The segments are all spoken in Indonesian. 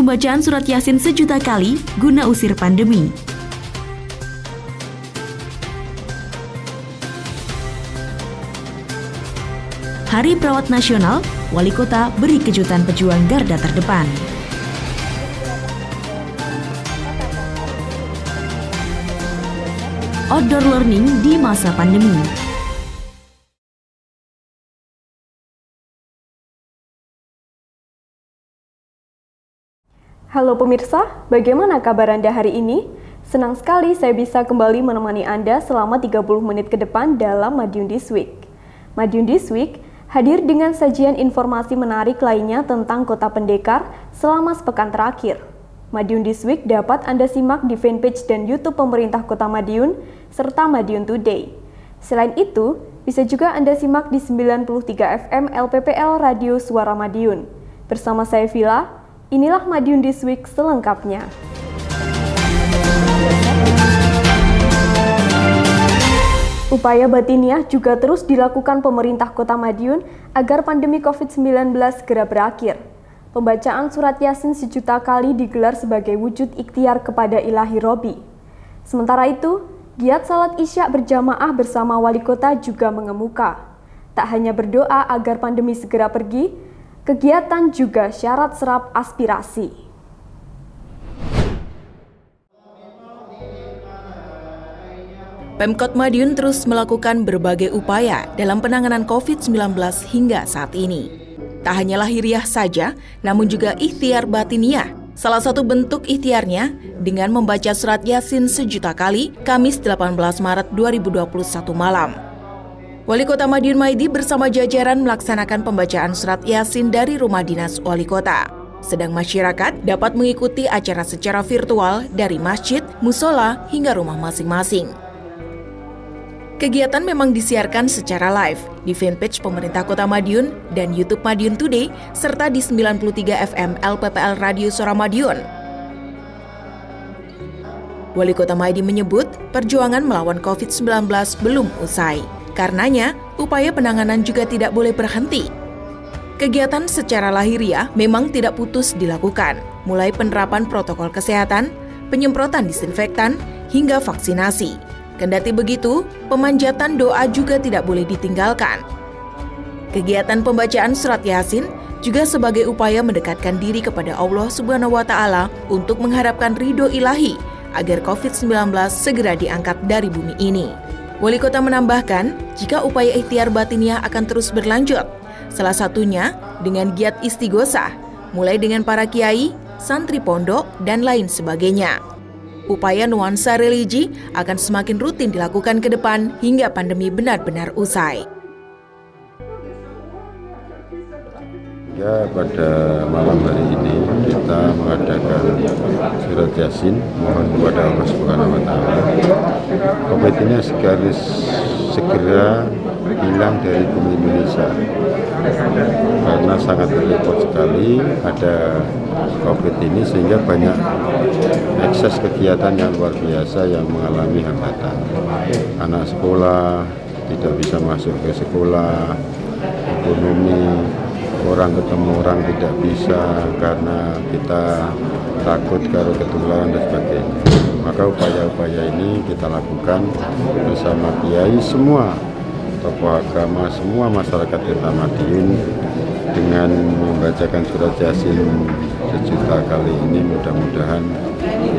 pembacaan surat Yasin sejuta kali guna usir pandemi. Hari Perawat Nasional, Wali Kota beri kejutan pejuang garda terdepan. Outdoor learning di masa pandemi. Halo pemirsa, bagaimana kabar Anda hari ini? Senang sekali saya bisa kembali menemani Anda selama 30 menit ke depan dalam Madiun This Week. Madiun This Week hadir dengan sajian informasi menarik lainnya tentang Kota Pendekar selama sepekan terakhir. Madiun This Week dapat Anda simak di fanpage dan YouTube pemerintah Kota Madiun, serta Madiun Today. Selain itu, bisa juga Anda simak di 93 FM LPPL Radio Suara Madiun. Bersama saya Vila, inilah Madiun This Week selengkapnya. Upaya batiniah juga terus dilakukan pemerintah Kota Madiun agar pandemi COVID-19 segera berakhir. Pembacaan surat Yasin sejuta kali digelar sebagai wujud ikhtiar kepada Ilahi Robi. Sementara itu, giat salat Isya berjamaah bersama Wali Kota juga mengemuka. Tak hanya berdoa agar pandemi segera pergi, kegiatan juga syarat serap aspirasi. Pemkot Madiun terus melakukan berbagai upaya dalam penanganan COVID-19 hingga saat ini. Tak hanya lahiriah saja, namun juga ikhtiar batiniah. Salah satu bentuk ikhtiarnya dengan membaca surat Yasin sejuta kali Kamis 18 Maret 2021 malam. Wali Kota Madiun Maidi bersama jajaran melaksanakan pembacaan surat Yasin dari rumah dinas Wali Kota. Sedang masyarakat dapat mengikuti acara secara virtual dari masjid, musola, hingga rumah masing-masing. Kegiatan memang disiarkan secara live di fanpage pemerintah Kota Madiun dan YouTube Madiun Today, serta di 93 FM LPPL Radio Suara Madiun. Wali Kota Maidi menyebut perjuangan melawan COVID-19 belum usai. Karenanya, upaya penanganan juga tidak boleh berhenti. Kegiatan secara lahiriah memang tidak putus dilakukan, mulai penerapan protokol kesehatan, penyemprotan disinfektan, hingga vaksinasi. Kendati begitu, pemanjatan doa juga tidak boleh ditinggalkan. Kegiatan pembacaan surat Yasin juga sebagai upaya mendekatkan diri kepada Allah Subhanahu wa Ta'ala untuk mengharapkan ridho ilahi agar COVID-19 segera diangkat dari bumi ini. Wali Kota menambahkan, jika upaya ikhtiar batiniah akan terus berlanjut, salah satunya dengan giat istighosah, mulai dengan para kiai, santri pondok, dan lain sebagainya. Upaya nuansa religi akan semakin rutin dilakukan ke depan hingga pandemi benar-benar usai. Ya, pada malam hari ini kita mengadakan surat Yasin, mohon kepada Allah Subhanahu wa Ta'ala COVID ini segera hilang dari bumi Indonesia, karena sangat repot sekali ada COVID ini, sehingga banyak ekses kegiatan yang luar biasa yang mengalami hambatan. Anak sekolah tidak bisa masuk ke sekolah, ekonomi, orang ketemu orang tidak bisa karena kita takut kalau ketularan dan sebagainya. Maka upaya-upaya ini kita lakukan bersama kiai, semua tokoh agama, semua masyarakat Kota Madiun, dengan membacakan surat Yasin sejuta kali ini. Mudah-mudahan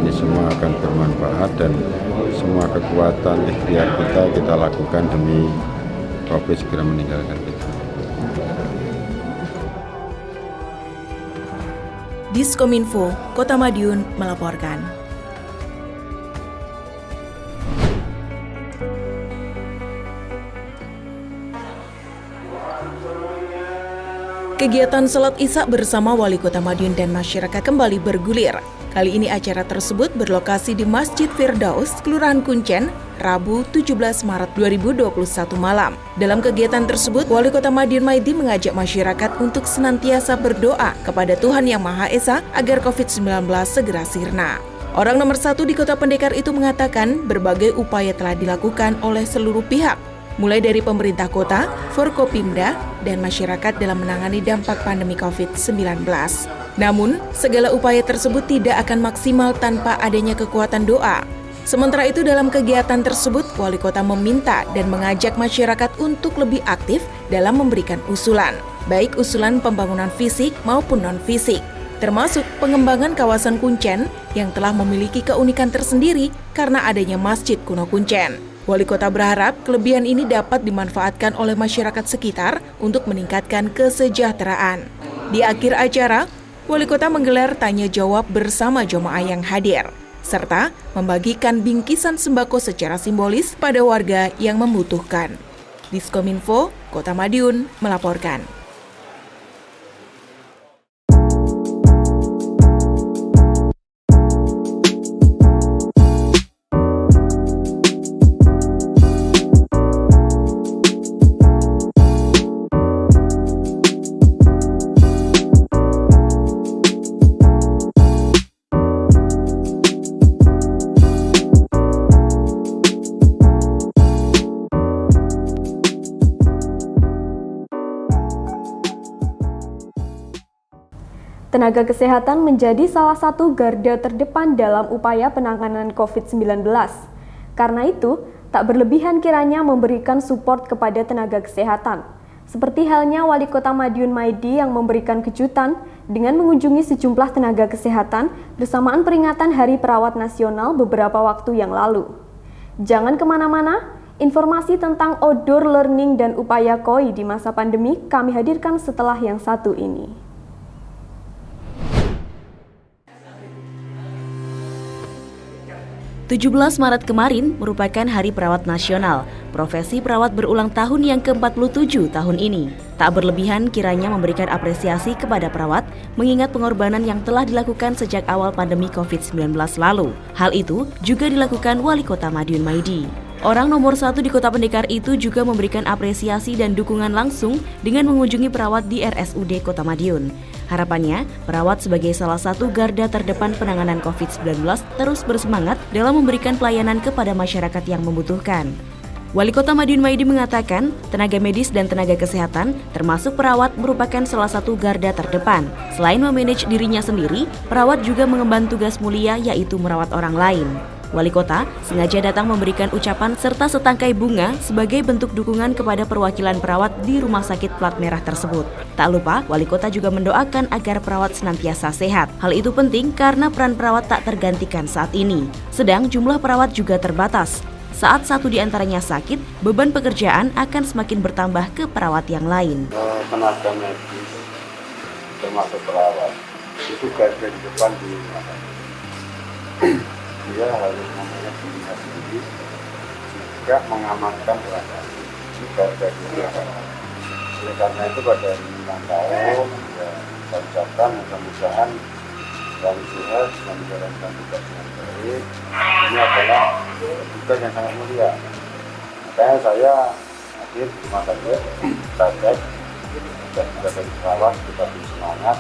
ini semua akan bermanfaat dan semua kekuatan ikhtiar kita lakukan demi COVID segera meninggalkan kita. Diskominfo, Kota Madiun melaporkan. Kegiatan salat Isya bersama Wali Kota Madiun dan masyarakat kembali bergulir. Kali ini acara tersebut berlokasi di Masjid Firdaus, Kelurahan Kuncen, Rabu 17 Maret 2021 malam. Dalam kegiatan tersebut, Wali Kota Madiun Maidi mengajak masyarakat untuk senantiasa berdoa kepada Tuhan Yang Maha Esa agar COVID-19 segera sirna. Orang nomor 1 di Kota Pendekar itu mengatakan berbagai upaya telah dilakukan oleh seluruh pihak, mulai dari pemerintah kota, Forkopimda, dan masyarakat dalam menangani dampak pandemi COVID-19. Namun, segala upaya tersebut tidak akan maksimal tanpa adanya kekuatan doa. Sementara itu dalam kegiatan tersebut, Wali Kota meminta dan mengajak masyarakat untuk lebih aktif dalam memberikan usulan, baik usulan pembangunan fisik maupun non-fisik, termasuk pengembangan kawasan Kuncen yang telah memiliki keunikan tersendiri karena adanya Masjid Kuno Kuncen. Wali Kota berharap kelebihan ini dapat dimanfaatkan oleh masyarakat sekitar untuk meningkatkan kesejahteraan. Di akhir acara, Wali Kota menggelar tanya jawab bersama jemaah yang hadir, serta membagikan bingkisan sembako secara simbolis pada warga yang membutuhkan. Diskominfo, Kota Madiun melaporkan. Tenaga kesehatan menjadi salah satu garda terdepan dalam upaya penanganan COVID-19. Karena itu, tak berlebihan kiranya memberikan support kepada tenaga kesehatan. Seperti halnya Wali Kota Madiun Maidi yang memberikan kejutan dengan mengunjungi sejumlah tenaga kesehatan bersamaan peringatan Hari Perawat Nasional beberapa waktu yang lalu. Jangan kemana-mana, informasi tentang outdoor learning dan upaya KOI di masa pandemi kami hadirkan setelah yang satu ini. 17 Maret kemarin merupakan Hari Perawat Nasional. Profesi perawat berulang tahun yang ke-47 tahun ini. Tak berlebihan kiranya memberikan apresiasi kepada perawat, mengingat pengorbanan yang telah dilakukan sejak awal pandemi COVID-19 lalu. Hal itu juga dilakukan Wali Kota Madiun Maidi. Orang nomor 1 di Kota Pendekar itu juga memberikan apresiasi dan dukungan langsung dengan mengunjungi perawat di RSUD Kota Madiun. Harapannya, perawat sebagai salah satu garda terdepan penanganan COVID-19 terus bersemangat dalam memberikan pelayanan kepada masyarakat yang membutuhkan. Wali Kota Madiun Maidi mengatakan, tenaga medis dan tenaga kesehatan, termasuk perawat, merupakan salah satu garda terdepan. Selain memanage dirinya sendiri, perawat juga mengemban tugas mulia yaitu merawat orang lain. Wali Kota sengaja datang memberikan ucapan serta setangkai bunga sebagai bentuk dukungan kepada perwakilan perawat di rumah sakit plat merah tersebut. Tak lupa, Wali Kota juga mendoakan agar perawat senantiasa sehat. Hal itu penting karena peran perawat tak tergantikan saat ini. Sedang jumlah perawat juga terbatas. Saat satu di antaranya sakit, beban pekerjaan akan semakin bertambah ke perawat yang lain. Tenaga medis termasuk perawat itu garda di depan di rumah sakit. Dia harus mempunyai dirinya sendiri juga mengamankan perasaan itu garda di depan. Oleh karena itu pada hari ulang tahun ya, saya ucapkan mudah-mudahan Wali Tuhan bisa menjalankan tugas dengan baik. Ini adalah tugas yang sangat mulia. Makanya saya hadir di rumah sakit, saya cek dan juga dari perawat kita bersemangat.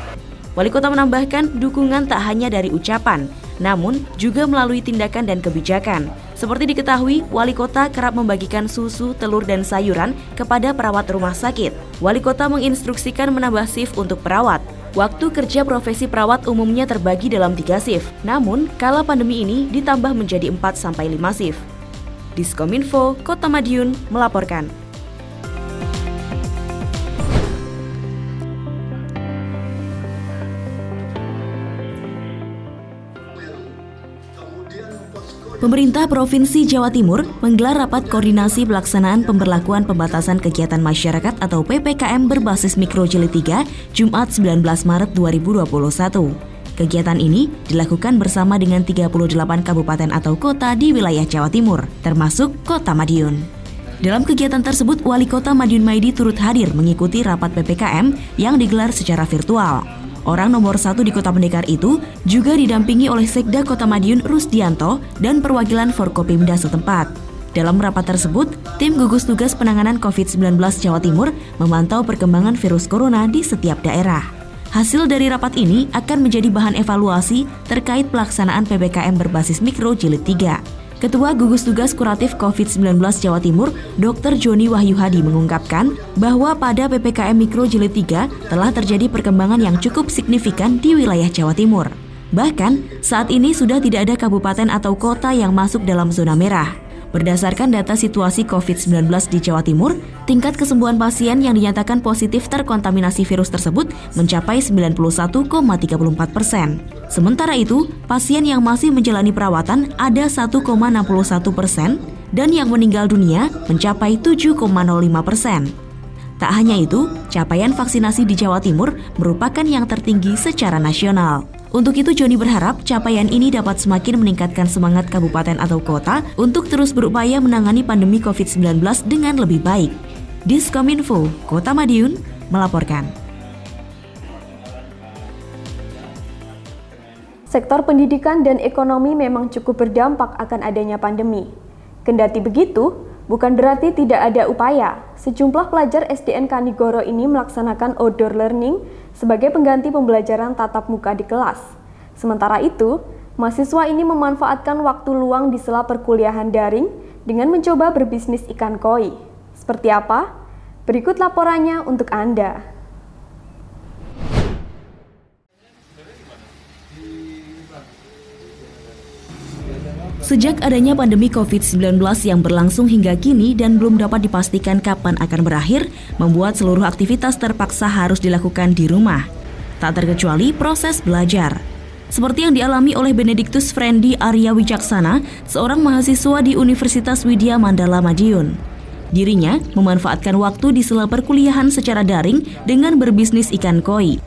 Wali Kota menambahkan dukungan tak hanya dari ucapan, namun juga melalui tindakan dan kebijakan. Seperti diketahui, Wali Kota kerap membagikan susu, telur, dan sayuran kepada perawat rumah sakit. Wali Kota menginstruksikan menambah shift untuk perawat. Waktu kerja profesi perawat umumnya terbagi dalam 3 shift, namun kala pandemi ini ditambah menjadi 4-5 shift. Diskominfo, Kota Madiun melaporkan. Pemerintah Provinsi Jawa Timur menggelar rapat koordinasi pelaksanaan pemberlakuan pembatasan kegiatan masyarakat atau PPKM berbasis Mikro Jilid 3 Jumat 19 Maret 2021. Kegiatan ini dilakukan bersama dengan 38 kabupaten atau kota di wilayah Jawa Timur, termasuk Kota Madiun. Dalam kegiatan tersebut, Wali Kota Madiun Maidi turut hadir mengikuti rapat PPKM yang digelar secara virtual. Orang nomor 1 di Kota Pendekar itu juga didampingi oleh Sekda Kota Madiun Rusdianto dan perwakilan Forkopimda setempat. Dalam rapat tersebut, tim gugus tugas penanganan COVID-19 Jawa Timur memantau perkembangan virus corona di setiap daerah. Hasil dari rapat ini akan menjadi bahan evaluasi terkait pelaksanaan PPKM berbasis Mikro Jilid 3. Ketua Gugus Tugas Kuratif COVID-19 Jawa Timur, Dr. Joni Wahyu Hadi mengungkapkan bahwa pada PPKM Mikro Jilid 3 telah terjadi perkembangan yang cukup signifikan di wilayah Jawa Timur. Bahkan, saat ini sudah tidak ada kabupaten atau kota yang masuk dalam zona merah. Berdasarkan data situasi COVID-19 di Jawa Timur, tingkat kesembuhan pasien yang dinyatakan positif terkontaminasi virus tersebut mencapai 91,34%. Sementara itu, pasien yang masih menjalani perawatan ada 1,61% dan yang meninggal dunia mencapai 7,05%. Tak hanya itu, capaian vaksinasi di Jawa Timur merupakan yang tertinggi secara nasional. Untuk itu, Joni berharap capaian ini dapat semakin meningkatkan semangat kabupaten atau kota untuk terus berupaya menangani pandemi COVID-19 dengan lebih baik. Diskominfo, Kota Madiun, melaporkan. Sektor pendidikan dan ekonomi memang cukup berdampak akan adanya pandemi. Kendati begitu, bukan berarti tidak ada upaya. Sejumlah pelajar SDN Kanigoro ini melaksanakan outdoor learning sebagai pengganti pembelajaran tatap muka di kelas. Sementara itu, mahasiswa ini memanfaatkan waktu luang di sela perkuliahan daring dengan mencoba berbisnis ikan koi. Seperti apa? Berikut laporannya untuk Anda. Sejak adanya pandemi COVID-19 yang berlangsung hingga kini dan belum dapat dipastikan kapan akan berakhir, membuat seluruh aktivitas terpaksa harus dilakukan di rumah. Tak terkecuali proses belajar. Seperti yang dialami oleh Benedictus Frendi Arya Wicaksana, seorang mahasiswa di Universitas Widya Mandala Madiun. Dirinya memanfaatkan waktu di sela perkuliahan secara daring dengan berbisnis ikan koi.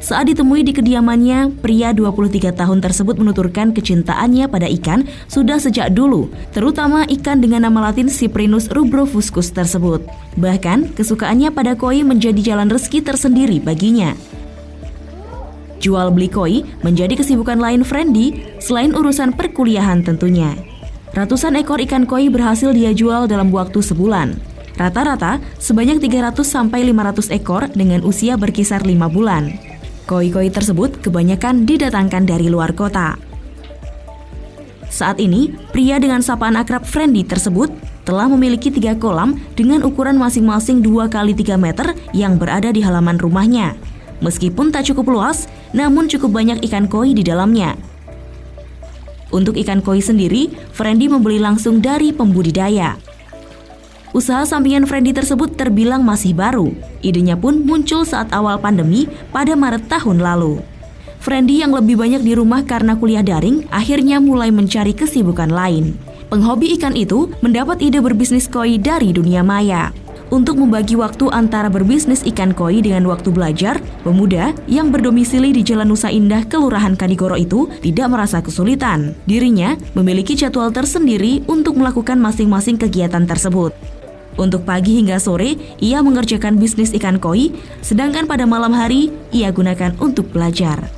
Saat ditemui di kediamannya, pria 23 tahun tersebut menuturkan kecintaannya pada ikan sudah sejak dulu, terutama ikan dengan nama latin Cyprinus rubrofuscus tersebut. Bahkan, kesukaannya pada koi menjadi jalan rezeki tersendiri baginya. Jual beli koi menjadi kesibukan lain Frendi selain urusan perkuliahan tentunya. Ratusan ekor ikan koi berhasil dia jual dalam waktu sebulan. Rata-rata sebanyak 300-500 ekor dengan usia berkisar 5 bulan. Koi-koi tersebut kebanyakan didatangkan dari luar kota. Saat ini, pria dengan sapaan akrab Frendi tersebut telah memiliki 3 kolam dengan ukuran masing-masing 2x3 meter yang berada di halaman rumahnya. Meskipun tak cukup luas, namun cukup banyak ikan koi di dalamnya. Untuk ikan koi sendiri, Frendi membeli langsung dari pembudidaya. Usaha sampingan Frendi tersebut terbilang masih baru. Idenya pun muncul saat awal pandemi pada Maret tahun lalu. Frendi yang lebih banyak di rumah karena kuliah daring akhirnya mulai mencari kesibukan lain. Penghobi ikan itu mendapat ide berbisnis koi dari dunia maya. Untuk membagi waktu antara berbisnis ikan koi dengan waktu belajar, pemuda yang berdomisili di Jalan Nusa Indah, Kelurahan Kanigoro itu tidak merasa kesulitan. Dirinya memiliki jadwal tersendiri untuk melakukan masing-masing kegiatan tersebut. Untuk pagi hingga sore, ia mengerjakan bisnis ikan koi, sedangkan pada malam hari, ia gunakan untuk belajar.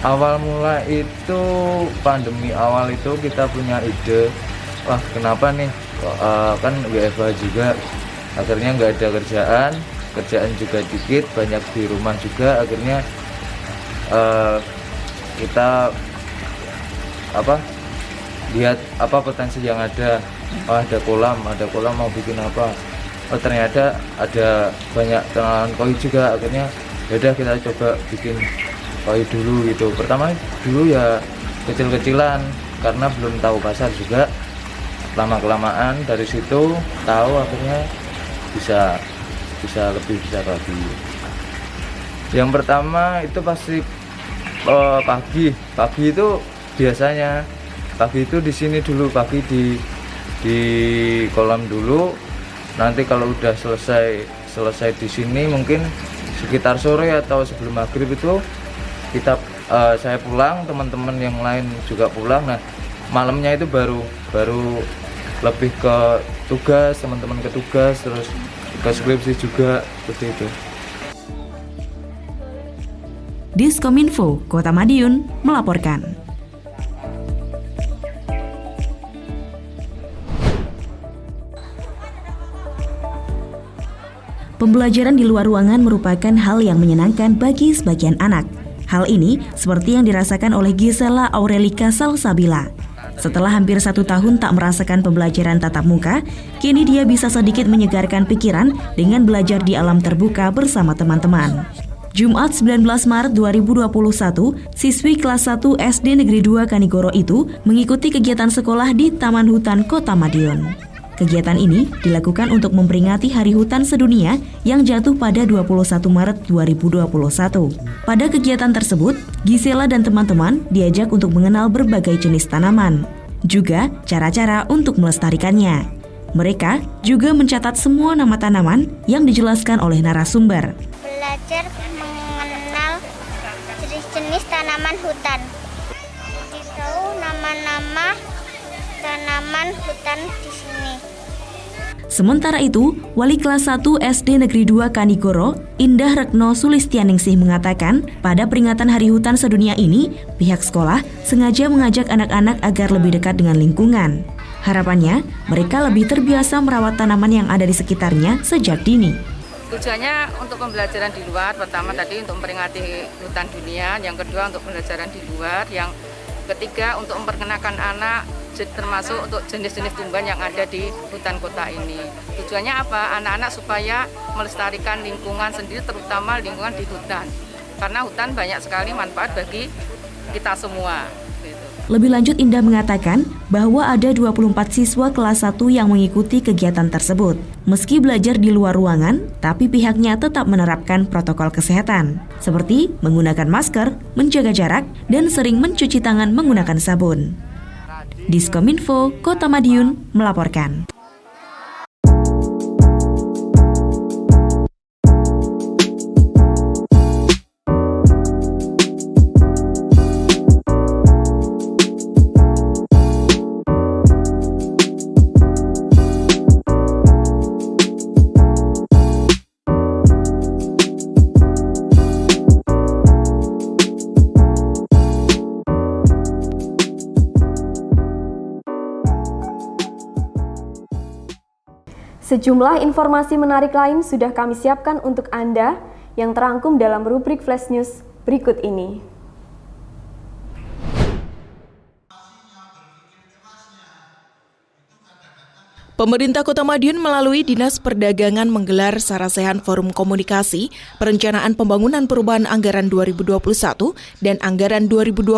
Awal mula itu, pandemi awal itu kita punya ide, wah kenapa nih, kan WFH juga, akhirnya nggak ada kerjaan juga dikit, banyak di rumah juga, akhirnya kita lihat apa potensi yang ada. Oh, ada kolam mau bikin apa, oh ternyata ada banyak kenalan koi juga, akhirnya yaudah kita coba bikin koi dulu gitu. Pertama dulu ya kecil-kecilan karena belum tahu pasar juga, lama-kelamaan dari situ tahu, akhirnya bisa lebih besar lagi. Yang pertama itu pasti pagi itu biasanya pagi itu di sini dulu, pagi di kolam dulu. Nanti kalau udah selesai di sini mungkin sekitar sore atau sebelum maghrib itu saya pulang, teman-teman yang lain juga pulang. Nah, malamnya itu baru lebih ke tugas, teman-teman ke tugas, terus ke skripsi juga, seperti itu. Diskominfo, Kota Madiun, melaporkan. Pembelajaran di luar ruangan merupakan hal yang menyenangkan bagi sebagian anak. Hal ini seperti yang dirasakan oleh Gisela Aurelika Salsabila. Setelah hampir 1 tahun tak merasakan pembelajaran tatap muka, kini dia bisa sedikit menyegarkan pikiran dengan belajar di alam terbuka bersama teman-teman. Jumat 19 Maret 2021, siswi kelas 1 SD Negeri 2 Kanigoro itu mengikuti kegiatan sekolah di Taman Hutan Kota Madiun. Kegiatan ini dilakukan untuk memperingati Hari Hutan Sedunia yang jatuh pada 21 Maret 2021. Pada kegiatan tersebut, Gisela dan teman-teman diajak untuk mengenal berbagai jenis tanaman, juga cara-cara untuk melestarikannya. Mereka juga mencatat semua nama tanaman yang dijelaskan oleh narasumber. Belajar mengenal jenis-jenis tanaman hutan. Tahu nama-nama tanaman hutan di sini. Sementara itu, Wali kelas 1 SD Negeri 2 Kanigoro, Indah Retno Sulistianingsih mengatakan, pada peringatan Hari Hutan Sedunia ini, pihak sekolah sengaja mengajak anak-anak agar lebih dekat dengan lingkungan. Harapannya, mereka lebih terbiasa merawat tanaman yang ada di sekitarnya sejak dini. Tujuannya untuk pembelajaran di luar, pertama tadi untuk memperingati hutan dunia, yang kedua untuk pembelajaran di luar, yang ketiga untuk memperkenalkan anak termasuk untuk jenis-jenis tumbuhan yang ada di hutan kota ini. Tujuannya apa? Anak-anak supaya melestarikan lingkungan sendiri, terutama lingkungan di hutan. Karena hutan banyak sekali manfaat bagi kita semua. Lebih lanjut, Indah mengatakan bahwa ada 24 siswa kelas 1 yang mengikuti kegiatan tersebut. Meski belajar di luar ruangan, tapi pihaknya tetap menerapkan protokol kesehatan, seperti menggunakan masker, menjaga jarak, dan sering mencuci tangan menggunakan sabun. Diskominfo Kota Madiun melaporkan. Sejumlah informasi menarik lain sudah kami siapkan untuk Anda yang terangkum dalam rubrik Flash News berikut ini. Pemerintah Kota Madiun melalui Dinas Perdagangan menggelar Sarasehan Forum Komunikasi Perencanaan Pembangunan Perubahan Anggaran 2021 dan Anggaran 2022.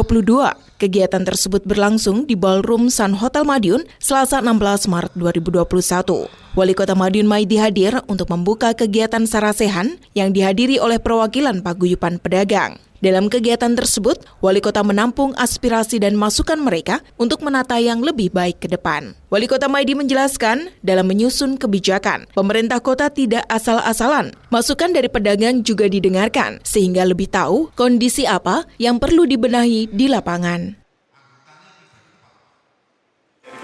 Kegiatan tersebut berlangsung di Ballroom Sun Hotel Madiun, Selasa 16 Maret 2021. Wali Kota Madiun Maidi hadir untuk membuka kegiatan Sarasehan yang dihadiri oleh perwakilan Paguyuban Pedagang. Dalam kegiatan tersebut, Wali Kota menampung aspirasi dan masukan mereka untuk menata yang lebih baik ke depan. Wali Kota Maidi menjelaskan, dalam menyusun kebijakan, pemerintah kota tidak asal-asalan. Masukan dari pedagang juga didengarkan, sehingga lebih tahu kondisi apa yang perlu dibenahi di lapangan.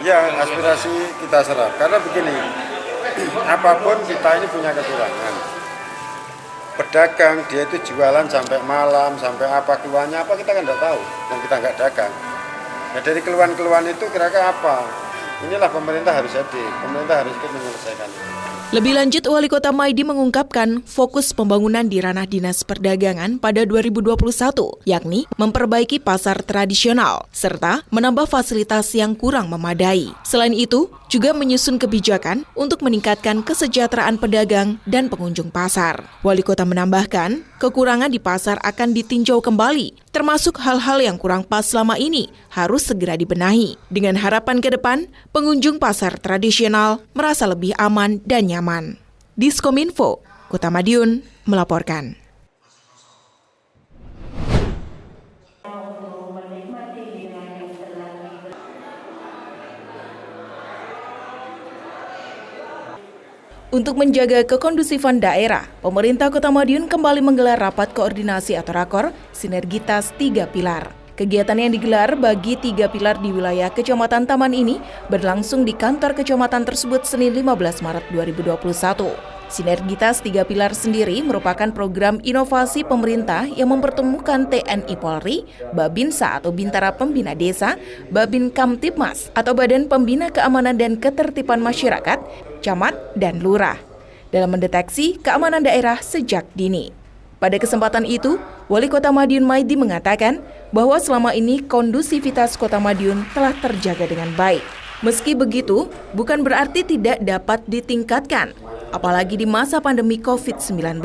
Ya, aspirasi kita serap. Karena begini, apapun kita ini punya kekurangan. Pedagang dia itu jualan sampai malam, sampai apa keluhannya apa kita kan tidak tahu, dan kita nggak dagang. Nah dari keluhan-keluhan itu kira-kira apa? Inilah pemerintah harus hadir, pemerintah harus ikut menyelesaikan. Lebih lanjut, Wali Kota Maidi mengungkapkan fokus pembangunan di ranah Dinas Perdagangan pada 2021, yakni memperbaiki pasar tradisional, serta menambah fasilitas yang kurang memadai. Selain itu, juga menyusun kebijakan untuk meningkatkan kesejahteraan pedagang dan pengunjung pasar. Wali Kota menambahkan, kekurangan di pasar akan ditinjau kembali, termasuk hal-hal yang kurang pas selama ini harus segera dibenahi. Dengan harapan ke depan, pengunjung pasar tradisional merasa lebih aman dan nyaman. Diskominfo, Kota Madiun melaporkan. Untuk menjaga kekondusifan daerah, pemerintah Kota Madiun kembali menggelar rapat koordinasi atau rakor sinergitas 3 pilar. Kegiatan yang digelar bagi 3 pilar di wilayah Kecamatan Taman ini berlangsung di kantor kecamatan tersebut Senin 15 Maret 2021. Sinergitas 3 pilar sendiri merupakan program inovasi pemerintah yang mempertemukan TNI Polri, Babinsa atau Bintara Pembina Desa, Babin Kamtibmas atau Badan Pembina Keamanan dan Ketertiban Masyarakat, Camat, dan Lurah dalam mendeteksi keamanan daerah sejak dini. Pada kesempatan itu, Wali Kota Madiun Maidi mengatakan bahwa selama ini kondusivitas Kota Madiun telah terjaga dengan baik. Meski begitu, bukan berarti tidak dapat ditingkatkan, apalagi di masa pandemi COVID-19.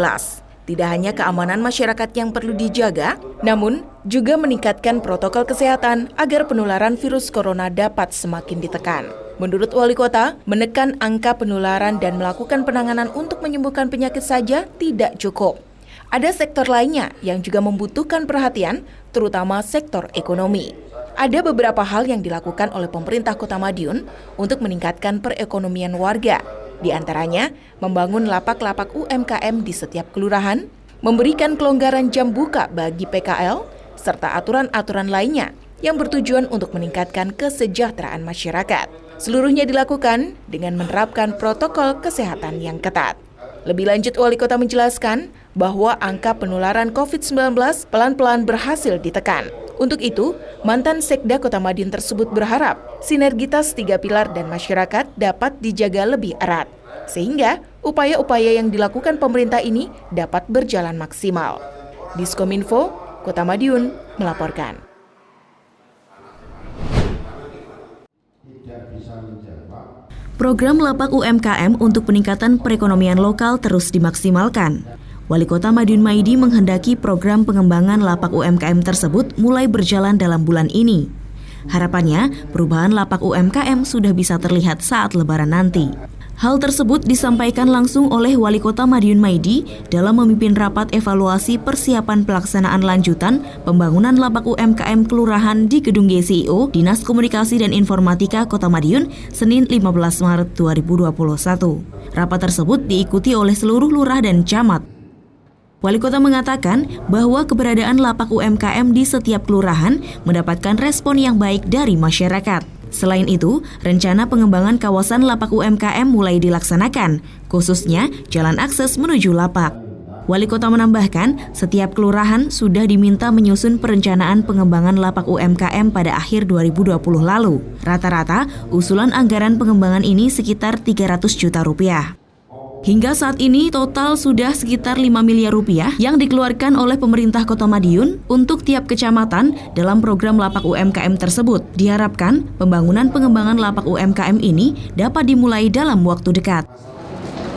Tidak hanya keamanan masyarakat yang perlu dijaga, namun juga meningkatkan protokol kesehatan agar penularan virus corona dapat semakin ditekan. Menurut Wali Kota, menekan angka penularan dan melakukan penanganan untuk menyembuhkan penyakit saja tidak cukup. Ada sektor lainnya yang juga membutuhkan perhatian, terutama sektor ekonomi. Ada beberapa hal yang dilakukan oleh pemerintah Kota Madiun untuk meningkatkan perekonomian warga. Di antaranya, membangun lapak-lapak UMKM di setiap kelurahan, memberikan kelonggaran jam buka bagi PKL, serta aturan-aturan lainnya yang bertujuan untuk meningkatkan kesejahteraan masyarakat. Seluruhnya dilakukan dengan menerapkan protokol kesehatan yang ketat. Lebih lanjut, Wali Kota menjelaskan bahwa angka penularan COVID-19 pelan-pelan berhasil ditekan. Untuk itu, mantan Sekda Kota Madiun tersebut berharap sinergitas 3 pilar dan masyarakat dapat dijaga lebih erat, sehingga upaya-upaya yang dilakukan pemerintah ini dapat berjalan maksimal. Diskominfo, Kota Madiun melaporkan. Program Lapak UMKM untuk peningkatan perekonomian lokal terus dimaksimalkan. Wali Kota Madiun Maidi menghendaki program pengembangan lapak UMKM tersebut mulai berjalan dalam bulan ini. Harapannya, perubahan lapak UMKM sudah bisa terlihat saat Lebaran nanti. Hal tersebut disampaikan langsung oleh Wali Kota Madiun Maidi dalam memimpin rapat evaluasi persiapan pelaksanaan lanjutan pembangunan lapak UMKM Kelurahan di Gedung GCIO Dinas Komunikasi dan Informatika Kota Madiun, Senin 15 Maret 2021. Rapat tersebut diikuti oleh seluruh lurah dan camat. Wali Kota mengatakan bahwa keberadaan lapak UMKM di setiap kelurahan mendapatkan respon yang baik dari masyarakat. Selain itu, rencana pengembangan kawasan lapak UMKM mulai dilaksanakan, khususnya jalan akses menuju lapak. Wali Kota menambahkan, setiap kelurahan sudah diminta menyusun perencanaan pengembangan lapak UMKM pada akhir 2020 lalu. Rata-rata, usulan anggaran pengembangan ini sekitar 300 juta rupiah. Hingga saat ini total sudah sekitar 5 miliar rupiah yang dikeluarkan oleh pemerintah Kota Madiun untuk tiap kecamatan dalam program lapak UMKM tersebut. Diharapkan pembangunan pengembangan lapak UMKM ini dapat dimulai dalam waktu dekat.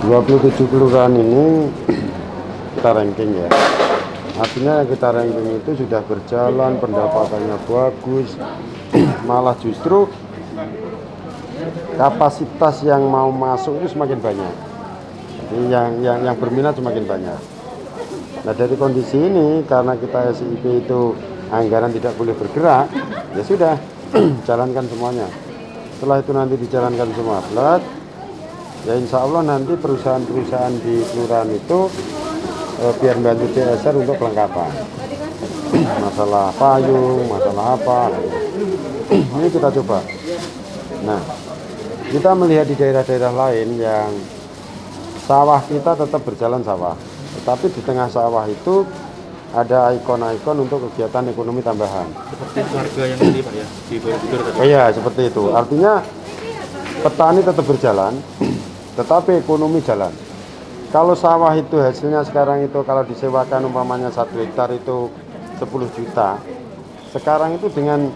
27 kelurahan ini kita ranking ya. Artinya kita ranking itu sudah berjalan, pendapatannya bagus, malah justru kapasitas yang mau masuk itu semakin banyak. Yang berminat semakin banyak. Nah, dari kondisi ini karena kita SIP itu anggaran tidak boleh bergerak, ya sudah jalankan semuanya. Setelah itu nanti dijalankan semua plat, ya insya Allah nanti perusahaan-perusahaan di kelurahan itu biar bantu CSR untuk kelengkapan. Masalah payung, masalah apa, ini kita coba. Nah, kita melihat di daerah-daerah lain yang sawah kita tetap berjalan sawah, tetapi di tengah sawah itu ada ikon-ikon untuk kegiatan ekonomi tambahan. Seperti warga yang tadi Pak ya, di Borobudur tadi. Iya, seperti itu. Artinya petani tetap berjalan, tetapi ekonomi jalan. Kalau sawah itu hasilnya sekarang itu kalau disewakan umpamanya 1 hektar itu 10 juta, sekarang itu dengan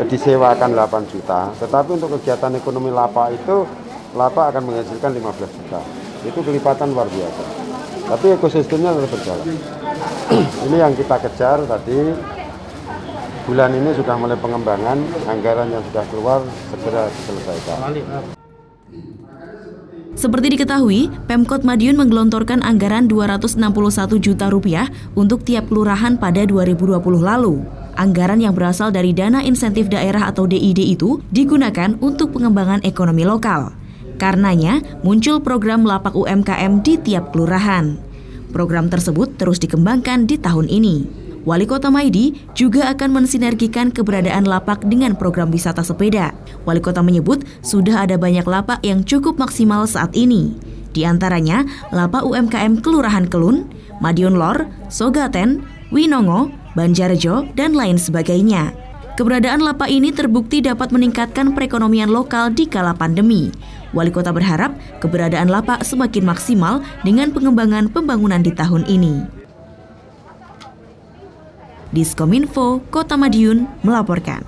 disewakan 8 juta, tetapi untuk kegiatan ekonomi lapak itu lapak akan menghasilkan 15 juta. Itu kelipatan luar biasa. Tapi ekosistemnya tetap berjalan. Ini yang kita kejar tadi. Bulan ini sudah mulai pengembangan, anggaran yang sudah keluar segera diselesaikan. Seperti diketahui, Pemkot Madiun menggelontorkan anggaran 261 juta rupiah untuk tiap kelurahan pada 2020 lalu. Anggaran yang berasal dari dana insentif daerah atau DID itu digunakan untuk pengembangan ekonomi lokal. Karenanya, muncul program lapak UMKM di tiap kelurahan. Program tersebut terus dikembangkan di tahun ini. Wali Kota Maidi juga akan mensinergikan keberadaan lapak dengan program wisata sepeda. Wali Kota menyebut sudah ada banyak lapak yang cukup maksimal saat ini. Di antaranya, lapak UMKM Kelurahan Kelun, Madiun Lor, Sogaten, Winongo, Banjarjo, dan lain sebagainya. Keberadaan lapak ini terbukti dapat meningkatkan perekonomian lokal di kala pandemi. Wali Kota berharap keberadaan lapak semakin maksimal dengan pengembangan pembangunan di tahun ini. Diskominfo Kota Madiun melaporkan.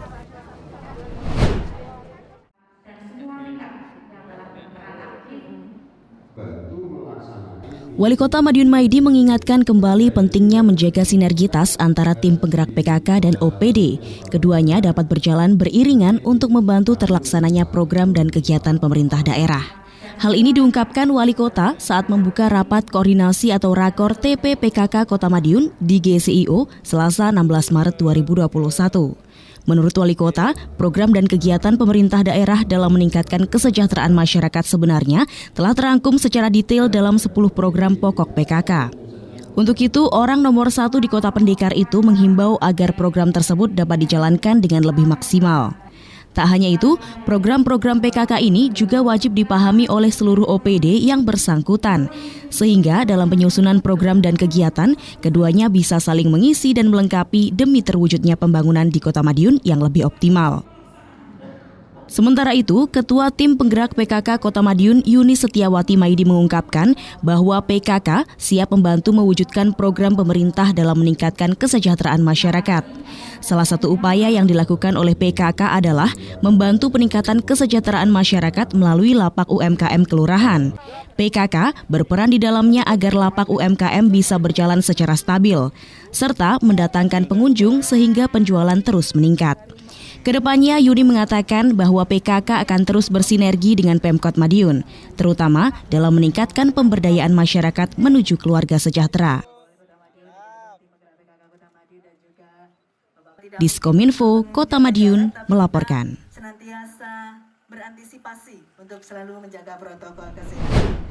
Wali Kota Madiun Maidi mengingatkan kembali pentingnya menjaga sinergitas antara tim penggerak PKK dan OPD. Keduanya dapat berjalan beriringan untuk membantu terlaksananya program dan kegiatan pemerintah daerah. Hal ini diungkapkan Wali Kota saat membuka rapat koordinasi atau rakor TP PKK Kota Madiun di GCIO Selasa 16 Maret 2021. Menurut Wali Kota, program dan kegiatan pemerintah daerah dalam meningkatkan kesejahteraan masyarakat sebenarnya telah terangkum secara detail dalam 10 program pokok PKK. Untuk itu, orang nomor 1 di Kota Pendekar itu menghimbau agar program tersebut dapat dijalankan dengan lebih maksimal. Tak hanya itu, program-program PKK ini juga wajib dipahami oleh seluruh OPD yang bersangkutan. Sehingga dalam penyusunan program dan kegiatan, keduanya bisa saling mengisi dan melengkapi demi terwujudnya pembangunan di Kota Madiun yang lebih optimal. Sementara itu, Ketua Tim Penggerak PKK Kota Madiun Yuni Setiawati Maidi mengungkapkan bahwa PKK siap membantu mewujudkan program pemerintah dalam meningkatkan kesejahteraan masyarakat. Salah satu upaya yang dilakukan oleh PKK adalah membantu peningkatan kesejahteraan masyarakat melalui lapak UMKM kelurahan. PKK berperan di dalamnya agar lapak UMKM bisa berjalan secara stabil, serta mendatangkan pengunjung sehingga penjualan terus meningkat. Kedepannya, Yuni mengatakan bahwa PKK akan terus bersinergi dengan Pemkot Madiun, terutama dalam meningkatkan pemberdayaan masyarakat menuju keluarga sejahtera. Diskominfo Kota Madiun melaporkan. Senantiasa berantisipasi untuk selalu menjaga protokol kesehatan.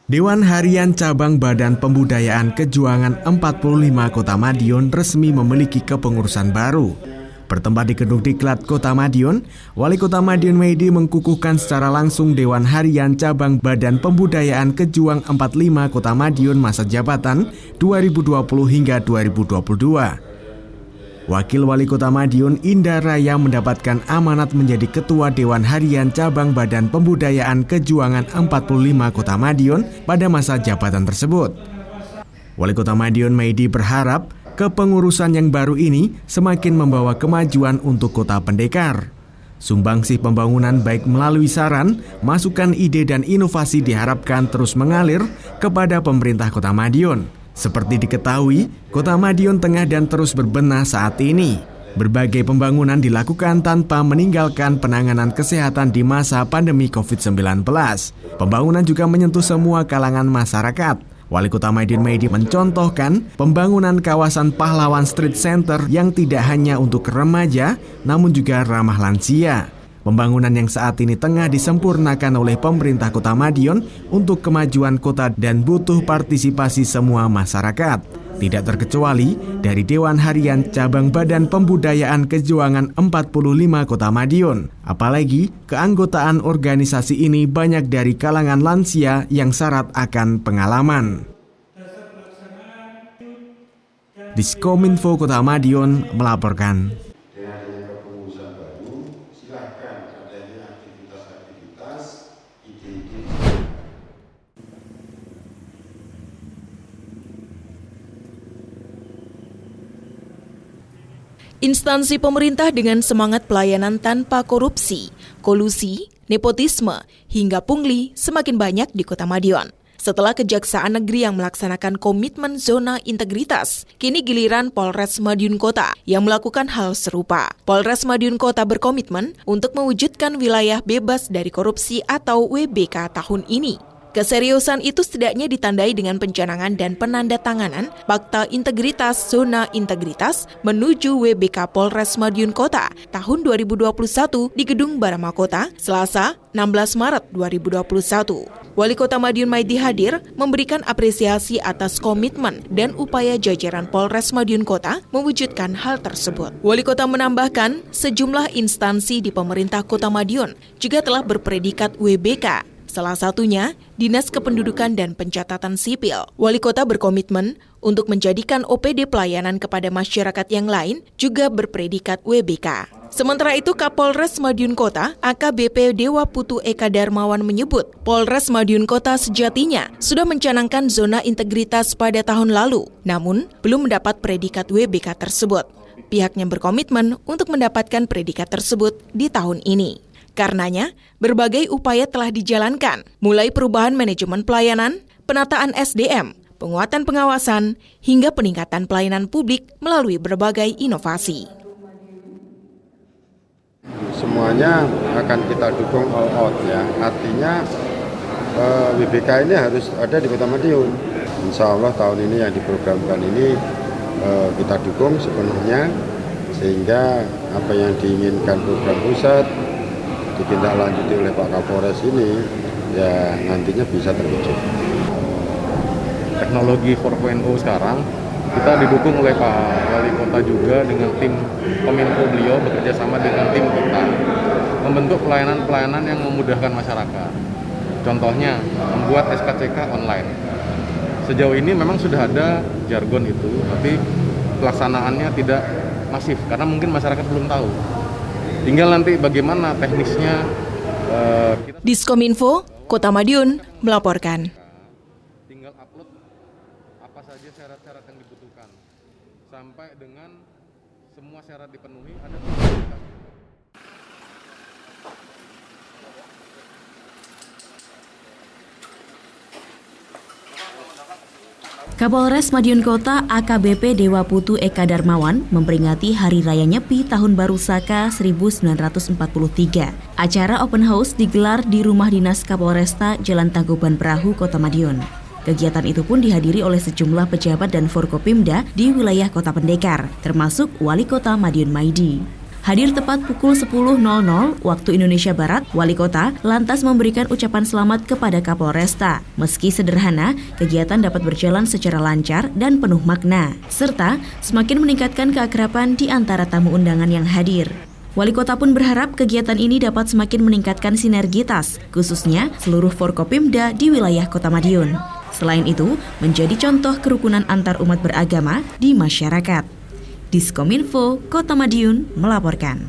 Dewan Harian Cabang Badan Pembudayaan Kejuangan 45 Kota Madiun resmi memiliki kepengurusan baru. Bertempat di Gedung Diklat Kota Madiun, Wali Kota Madiun Maidi mengkukuhkan secara langsung Dewan Harian Cabang Badan Pembudayaan Kejuang 45 Kota Madiun masa jabatan 2020 hingga 2022. Wakil Wali Kota Madiun Indah Raya mendapatkan amanat menjadi Ketua Dewan Harian Cabang Badan Pembudayaan Kejuangan 45 Kota Madiun pada masa jabatan tersebut. Wali Kota Madiun Maidi berharap kepengurusan yang baru ini semakin membawa kemajuan untuk Kota Pendekar. Sumbangsih pembangunan baik melalui saran, masukan ide dan inovasi diharapkan terus mengalir kepada pemerintah Kota Madiun. Seperti diketahui, Kota Madiun tengah dan terus berbenah saat ini. Berbagai pembangunan dilakukan tanpa meninggalkan penanganan kesehatan di masa pandemi COVID-19. Pembangunan juga menyentuh semua kalangan masyarakat. Wali Kota Madiun Maidi mencontohkan pembangunan kawasan Pahlawan Street Center yang tidak hanya untuk remaja, namun juga ramah lansia. Pembangunan yang saat ini tengah disempurnakan oleh pemerintah Kota Madiun untuk kemajuan kota dan butuh partisipasi semua masyarakat. Tidak terkecuali dari Dewan Harian Cabang Badan Pembudayaan Kejuangan 45 Kota Madiun. Apalagi keanggotaan organisasi ini banyak dari kalangan lansia yang syarat akan pengalaman. Diskominfo Kota Madiun melaporkan. Instansi pemerintah dengan semangat pelayanan tanpa korupsi, kolusi, nepotisme, hingga pungli semakin banyak di Kota Madiun. Setelah Kejaksaan Negeri yang melaksanakan komitmen zona integritas, kini giliran Polres Madiun Kota yang melakukan hal serupa. Polres Madiun Kota berkomitmen untuk mewujudkan wilayah bebas dari korupsi atau WBK tahun ini. Keseriusan itu setidaknya ditandai dengan pencanangan dan penandatanganan Fakta Integritas Zona Integritas menuju WBK Polres Madiun Kota tahun 2021 di Gedung Barama Kota, Selasa 16 Maret 2021. Wali Kota Madiun Maidi hadir memberikan apresiasi atas komitmen dan upaya jajaran Polres Madiun Kota mewujudkan hal tersebut. Wali Kota menambahkan sejumlah instansi di pemerintah Kota Madiun juga telah berpredikat WBK, Salah satunya, Dinas Kependudukan dan Pencatatan Sipil. Wali Kota berkomitmen untuk menjadikan OPD pelayanan kepada masyarakat yang lain juga berpredikat WBK. Sementara itu, Kapolres Madiun Kota, AKBP Dewa Putu Eka Darmawan menyebut, Polres Madiun Kota sejatinya sudah mencanangkan zona integritas pada tahun lalu, namun belum mendapat predikat WBK tersebut. Pihaknya berkomitmen untuk mendapatkan predikat tersebut di tahun ini. Karenanya, berbagai upaya telah dijalankan, mulai perubahan manajemen pelayanan, penataan SDM, penguatan pengawasan, hingga peningkatan pelayanan publik melalui berbagai inovasi. Semuanya akan kita dukung all out ya, artinya WBK ini harus ada di Kota Madiun. Insya Allah tahun ini yang diprogramkan ini kita dukung sepenuhnya, sehingga apa yang diinginkan program pusat ditindaklanjuti oleh Pak Kapolres ini ya nantinya bisa terwujud. Teknologi 4.0 sekarang kita didukung oleh Pak Wali Kota juga dengan tim Kominfo, beliau bekerja sama dengan tim kita membentuk pelayanan-pelayanan yang memudahkan masyarakat. Contohnya membuat SKCK online. Sejauh ini memang sudah ada jargon itu, tapi pelaksanaannya tidak masif karena mungkin masyarakat belum tahu. Tinggal nanti bagaimana teknisnya. Diskominfo, Kota Madiun melaporkan. Tinggal upload apa saja syarat-syarat yang dibutuhkan. Sampai dengan semua syarat dipenuhi, ada Kapolres Madiun Kota AKBP Dewa Putu Eka Darmawan memperingati Hari Raya Nyepi Tahun Baru Saka 1943. Acara open house digelar di Rumah Dinas Kapolresta Jalan Tangkuban Perahu, Kota Madiun. Kegiatan itu pun dihadiri oleh sejumlah pejabat dan Forkopimda di wilayah Kota Pendekar, termasuk Wali Kota Madiun Maidi. Hadir tepat pukul 10.00 waktu Indonesia Barat, Wali Kota lantas memberikan ucapan selamat kepada Kapolresta. Meski sederhana, kegiatan dapat berjalan secara lancar dan penuh makna, serta semakin meningkatkan keakraban di antara tamu undangan yang hadir. Wali Kota pun berharap kegiatan ini dapat semakin meningkatkan sinergitas, khususnya seluruh Forkopimda di wilayah Kota Madiun. Selain itu, menjadi contoh kerukunan antar umat beragama di masyarakat. Diskominfo, Kota Madiun melaporkan.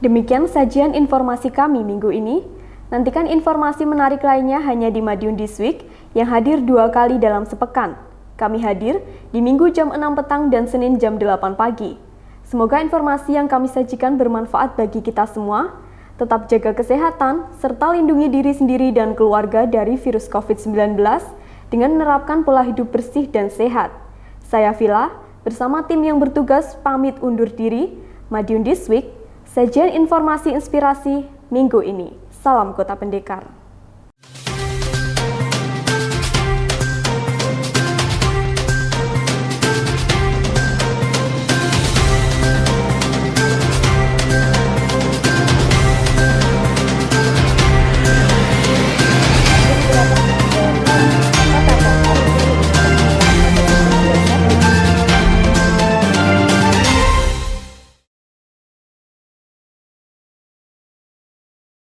Demikian sajian informasi kami minggu ini. Nantikan informasi menarik lainnya hanya di Madiun This Week yang hadir 2 kali dalam sepekan. Kami hadir di Minggu jam 6 petang dan Senin jam 8 pagi. Semoga informasi yang kami sajikan bermanfaat bagi kita semua. Tetap jaga kesehatan, serta lindungi diri sendiri dan keluarga dari virus COVID-19 dengan menerapkan pola hidup bersih dan sehat. Saya Vila, bersama tim yang bertugas pamit undur diri. Madiun This Week, sajian informasi inspirasi minggu ini. Salam Kota Pendekar.